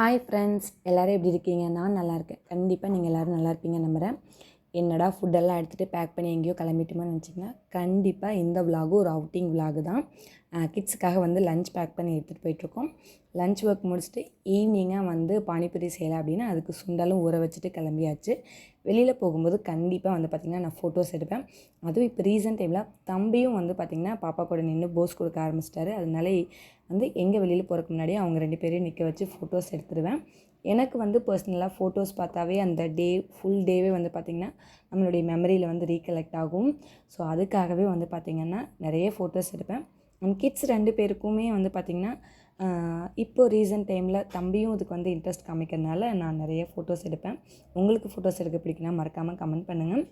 Hi friends, எல்லோரும் எப்படி இருக்கீங்க? நான் நல்லா இருக்கேன். கண்டிப்பாக நீங்கள் எல்லோரும் நல்லா இருப்பீங்கன்னு நம்புகிறேன். என்னடா ஃபுட்டெல்லாம் எடுத்துகிட்டு பேக் பண்ணி எங்கேயோ கிளம்பிட்டோமான்னு நினச்சிங்கன்னா, கண்டிப்பாக இந்த விலாகு ஒரு அவுட்டிங் விலாகு தான். கிட்ஸுக்காக வந்து லஞ்ச் பேக் பண்ணி எடுத்துகிட்டு போயிட்டுருக்கோம். லஞ்ச் ஒர்க் முடிச்சுட்டு ஈவினிங்காக வந்து பானிபூரி செய்யலாம் அப்படின்னா அதுக்கு சுண்டலும் ஊற வச்சுட்டு கிளம்பியாச்சு. வெளியில் போகும்போது கண்டிப்பாக வந்து பார்த்திங்கன்னா நான் ஃபோட்டோஸ் எடுப்பேன். அதுவும் இப்போ ரீசன்ட் டைமில் தம்பியும் வந்து பார்த்திங்கன்னா பாப்பா கூட நின்று போஸ் கொடுக்க ஆரம்பிச்சிட்டாரு. அதனால வந்து எங்கே வெளியில் போகிறதுக்கு முன்னாடி அவங்க 2 பேரையும் நிற்க வச்சு ஃபோட்டோஸ் எடுத்துடுவேன். எனக்கு வந்து பர்சனலாக ஃபோட்டோஸ் பார்த்தாவே அந்த ஃபுல் டேவே வந்து பார்த்திங்கன்னா நம்மளுடைய மெமரியில் வந்து ரீகலெக்ட் ஆகும். ஸோ அதுக்காகவே வந்து பார்த்திங்கன்னா நிறைய ஃபோட்டோஸ் எடுப்பேன். கிட்ஸ் 2 பேருக்குமே வந்து பார்த்திங்கன்னா இப்போது ரீசன்ட் டைமில் தம்பியும் இதுக்கு வந்து இன்ட்ரெஸ்ட் காமிக்கிறதுனால நான் நிறைய ஃபோட்டோஸ் எடுப்பேன். உங்களுக்கு ஃபோட்டோஸ் எடுக்க பிடிக்குன்னா மறக்காமல் கமெண்ட் பண்ணுங்கள்.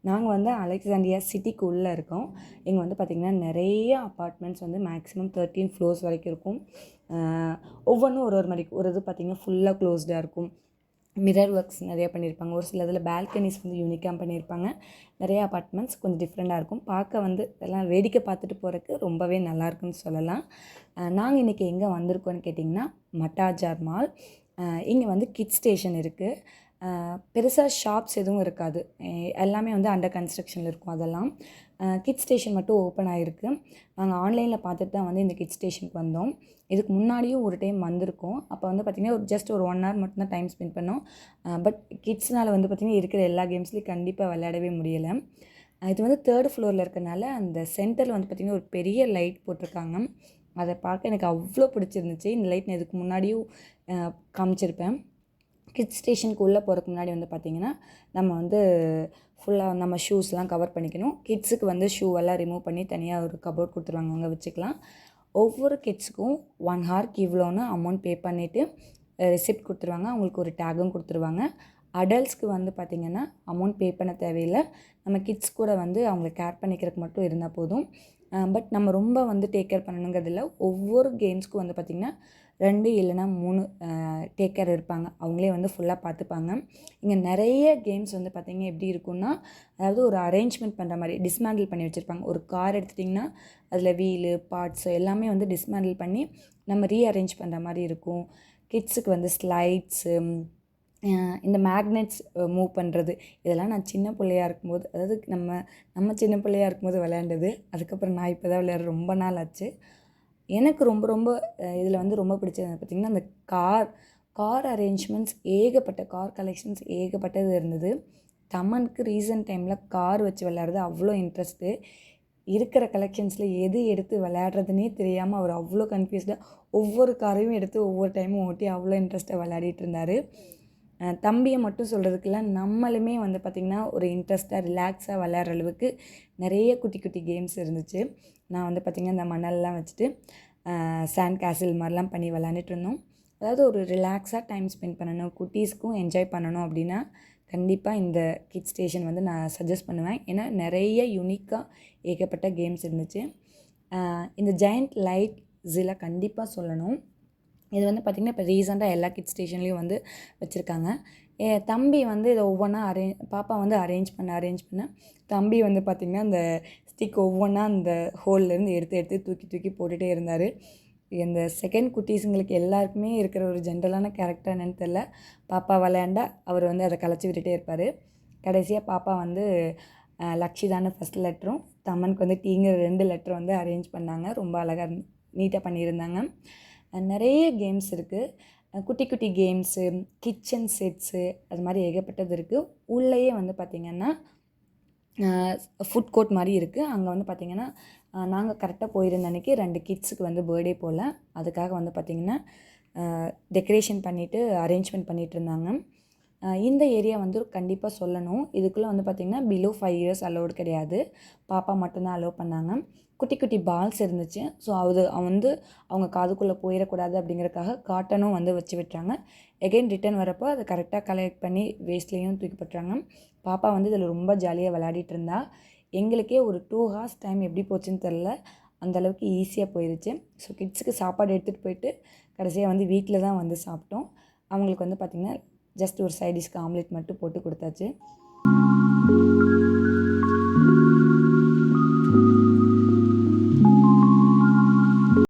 நாங்கள் வந்து அலெக்சாண்ட்ரியா சிட்டிக்கு உள்ளே இருக்கோம். இங்கே வந்து பார்த்திங்கன்னா நிறைய அப்பார்ட்மெண்ட்ஸ் வந்து மேக்ஸிமம் 13 ஃப்ளோர்ஸ் வரைக்கும் இருக்கும். ஒவ்வொன்றும் ஒரு மாதிரி ஒரு இது பார்த்திங்கன்னா ஃபுல்லாக க்ளோஸ்டாக இருக்கும். மிரர் ஒர்க்ஸ் நிறையா பண்ணியிருப்பாங்க. ஒரு சில இதில் பால்கனிஸ் வந்து யூனிக்காக பண்ணியிருப்பாங்க. நிறைய அப்பார்ட்மெண்ட்ஸ் கொஞ்சம் டிஃப்ரெண்ட்டாக இருக்கும். பார்க்க வந்து எல்லாம் வேடிக்கை பார்த்துட்டு போகிறதுக்கு ரொம்பவே நல்லாயிருக்குன்னு சொல்லலாம். நாங்கள் இன்றைக்கி எங்கே வந்திருக்கோன்னு கேட்டிங்கன்னா மட்டாஜார் மால். இங்கே வந்து கிட்ஸ் ஸ்டேஷன் இருக்குது. பெருசாக ஷாப்ஸ் எதுவும் இருக்காது. எல்லாமே வந்து அண்டர் கன்ஸ்ட்ரக்ஷனில் இருக்கும். அதெல்லாம் கிட்ஸ் ஸ்டேஷன் மட்டும் ஓப்பன் ஆகிருக்கு. நாங்கள் ஆன்லைனில் பார்த்துட்டு தான் வந்து இந்த கிட்ஸ் ஸ்டேஷனுக்கு வந்தோம். இதுக்கு முன்னாடியும் ஒரு டைம் வந்திருக்கோம். அப்போ வந்து பார்த்திங்கன்னா ஜஸ்ட் ஒரு 1 ஹவர் மட்டும்தான் டைம் ஸ்பெண்ட் பண்ணோம். பட் கிட்ஸ்னால் வந்து பார்த்திங்கன்னா இருக்கிற எல்லா கேம்ஸ்லையும் கண்டிப்பாக விளையாடவே முடியலை. இது வந்து 3rd ஃப்ளோரில் இருக்கனால அந்த சென்டரில் வந்து பார்த்திங்கன்னா ஒரு பெரிய லைட் போட்டிருக்காங்க. அதை பார்க்க எனக்கு அவ்வளோ பிடிச்சிருந்துச்சு. இந்த லைட் நான் இதுக்கு முன்னாடியும் காமிச்சிருப்பேன். கிட்ஸ் ஸ்டேஷனுக்கு உள்ளே போகிறதுக்கு முன்னாடி வந்து பார்த்திங்கன்னா நம்ம வந்து ஃபுல்லாக நம்ம ஷூஸ்லாம் கவர் பண்ணிக்கணும். கிட்ஸுக்கு வந்து ஷூவெல்லாம் ரிமூவ் பண்ணி தனியாக ஒரு கபோர்ட் கொடுத்துருவாங்க, அங்கே வச்சுக்கலாம். ஒவ்வொரு கிட்ஸுக்கும் 1 ஹவருக்கு இவ்வளோன்னு அமௌண்ட் பே பண்ணிவிட்டு ரெசிப்ட் கொடுத்துருவாங்க. அவங்களுக்கு ஒரு டேகும் கொடுத்துருவாங்க. அடல்ட்ஸ்க்கு வந்து பார்த்திங்கன்னா அமௌண்ட் பே பண்ண தேவையில்லை. நம்ம கிட்ஸ் கூட வந்து அவங்கள கேர் பண்ணிக்கிறதுக்கு மட்டும் இருந்தால் போதும். பட் நம்ம ரொம்ப வந்து டேக் கேர் பண்ணணுங்கிறதில்ல. ஒவ்வொரு கேம்ஸ்க்கும் வந்து பார்த்திங்கன்னா 2 இல்லைனா 3 டேக் கேர் இருப்பாங்க. அவங்களே வந்து ஃபுல்லாக பார்த்துப்பாங்க. இங்கே நிறைய கேம்ஸ் வந்து பார்த்திங்க எப்படி இருக்குன்னா, அதாவது ஒரு அரேஞ்ச்மெண்ட் பண்ணுற மாதிரி டிஸ்மேண்டில் பண்ணி வச்சுருப்பாங்க. ஒரு கார் எடுத்துட்டிங்கன்னா அதில் வீலு பார்ட்ஸு எல்லாமே வந்து டிஸ்மேண்டில் பண்ணி நம்ம ரீஅரேஞ்ச் பண்ணுற மாதிரி இருக்கும். கிட்ஸுக்கு வந்து ஸ்லைட்ஸு, இந்த மேக்னெட்ஸ் மூவ் பண்ணுறது, இதெல்லாம் நான் சின்ன பிள்ளையா இருக்கும்போது, அதாவது நம்ம சின்ன பிள்ளையா இருக்கும்போது விளையாண்டது. அதுக்கப்புறம் நான் இப்போ தான் விளையாட ரொம்ப நாள் ஆச்சு. எனக்கு ரொம்ப இதில் வந்து ரொம்ப பிடிச்சது பார்த்திங்கன்னா அந்த கார் அரேஞ்ச்மெண்ட்ஸ், ஏகப்பட்ட கார் கலெக்ஷன்ஸ் ஏகப்பட்டது இருந்தது. தமனுக்கு ரீசன்ட் டைமில் கார் வச்சு விளையாடுறது அவ்வளோ இன்ட்ரெஸ்ட்டு. இருக்கிற கலெக்ஷன்ஸில் எது எடுத்து விளையாடுறதுனே தெரியாமல் அவர் அவ்வளோ கன்ஃபியூஸ்டாக ஒவ்வொரு காரையும் எடுத்து ஒவ்வொரு டைமும் ஓட்டி அவ்வளோ இன்ட்ரெஸ்ட்டாக விளையாடிட்டு இருந்தார். தம்பியை மட்டும் சொல்கிறதுக்குள்ள நம்மளுமே வந்து பார்த்திங்கன்னா ஒரு இன்ட்ரெஸ்ட்டாக ரிலாக்ஸாக விளையாடுற அளவுக்கு நிறைய குட்டி குட்டி கேம்ஸ் இருந்துச்சு. நான் வந்து பார்த்திங்கன்னா இந்த மணல்லாம் வச்சுட்டு சாண்ட் கேசில் மாதிரிலாம் பண்ணி விளையாண்டுட்டு இருந்தோம். அதாவது ஒரு ரிலாக்ஸாக டைம் ஸ்பெண்ட் பண்ணணும், குட்டீஸ்க்கும் என்ஜாய் பண்ணணும் அப்படின்னா கண்டிப்பாக இந்த கிட்ஸ் ஸ்டேஷன் வந்து நான் சஜஸ்ட் பண்ணுவேன். ஏன்னா நிறைய யூனிக்காக ஏகப்பட்ட கேம்ஸ் இருந்துச்சு. இந்த ஜெயண்ட் லைட் ஜில கண்டிப்பாக சொல்லணும். இது வந்து பார்த்திங்கன்னா இப்போ ரீசெண்டாக எல்லா கிட்ஸ் ஸ்டேஷன்லேயும் வந்து வச்சுருக்காங்க. தம்பி வந்து இதை ஒவ்வொன்றா பாப்பா வந்து அரேஞ்ச் பண்ண தம்பி வந்து பார்த்திங்கன்னா அந்த ஸ்டிக் ஒவ்வொன்றா அந்த ஹோல்லேருந்து எடுத்து தூக்கி போட்டுகிட்டே இருந்தார். இந்த செகண்ட் குட்டீஸுங்களுக்கு எல்லாருக்குமே இருக்கிற ஒரு ஜென்ரலான கேரக்டர் என்னென்னு தெரில. பாப்பா விளையாண்டா அவர் வந்து அதை கலைச்சி விட்டுட்டே இருப்பார். கடைசியாக பாப்பா வந்து லக்ஷிதான ஃபஸ்ட் லெட்டரும் தமனுக்கு வந்து டீங்கிற 2 லெட்டர் வந்து அரேஞ்ச் பண்ணாங்க. ரொம்ப அழகாக நீட்டாக பண்ணியிருந்தாங்க. நிறைய கேம்ஸ் இருக்குது. குட்டி குட்டி கேம்ஸு, கிச்சன் செட்ஸு, அது மாதிரி ஏகப்பட்டது இருக்குது. உள்ளேயே வந்து பார்த்திங்கன்னா ஃபுட் கோர்ட் மாதிரி இருக்குது. அங்கே வந்து பார்த்திங்கன்னா நாங்கள் கரெக்டாக போயிருந்த அன்றைக்கி 2 கிட்ஸுக்கு வந்து பர்த்டே போல், அதுக்காக வந்து பார்த்திங்கன்னா டெக்கரேஷன் பண்ணிவிட்டு அரேஞ்ச்மெண்ட் பண்ணிகிட்டு இருந்தாங்க. இந்த ஏரியா வந்து கண்டிப்பாக சொல்லணும். இதுக்குள்ளே வந்து பார்த்திங்கன்னா பிலோ 5 இயர்ஸ் அலோடு கிடையாது. பாப்பா மட்டும்தான் அலோவ் பண்ணாங்க. குட்டி குட்டி பால்ஸ் இருந்துச்சு. ஸோ அவங்க காதுக்குள்ளே போயிடக்கூடாது அப்படிங்கிறதுக்காக காட்டனும் வந்து வச்சு விட்டுறாங்க. எகெயின் ரிட்டன் வரப்போ அதை கரெக்டாக கலெக்ட் பண்ணி வேஸ்ட்லேயும் தூக்கி போட்டுறாங்க. பாப்பா வந்து இதில் ரொம்ப ஜாலியாக விளையாடிட்டு இருந்தா. எங்களுக்கே ஒரு 2 ஹார்ஸ் டைம் எப்படி போச்சுன்னு தெரில, அந்தளவுக்கு ஈஸியாக போயிடுச்சு. ஸோ கிட்ஸுக்கு சாப்பாடு எடுத்துகிட்டு போயிட்டு கடைசியாக வந்து வீட்டில் தான் வந்து சாப்பிட்டோம். அவங்களுக்கு வந்து பார்த்திங்கன்னா ஜஸ்ட் ஒரு சைட் டிஷ்க்கு ஆம்லேட் மட்டும் போட்டு கொடுத்தாச்சு.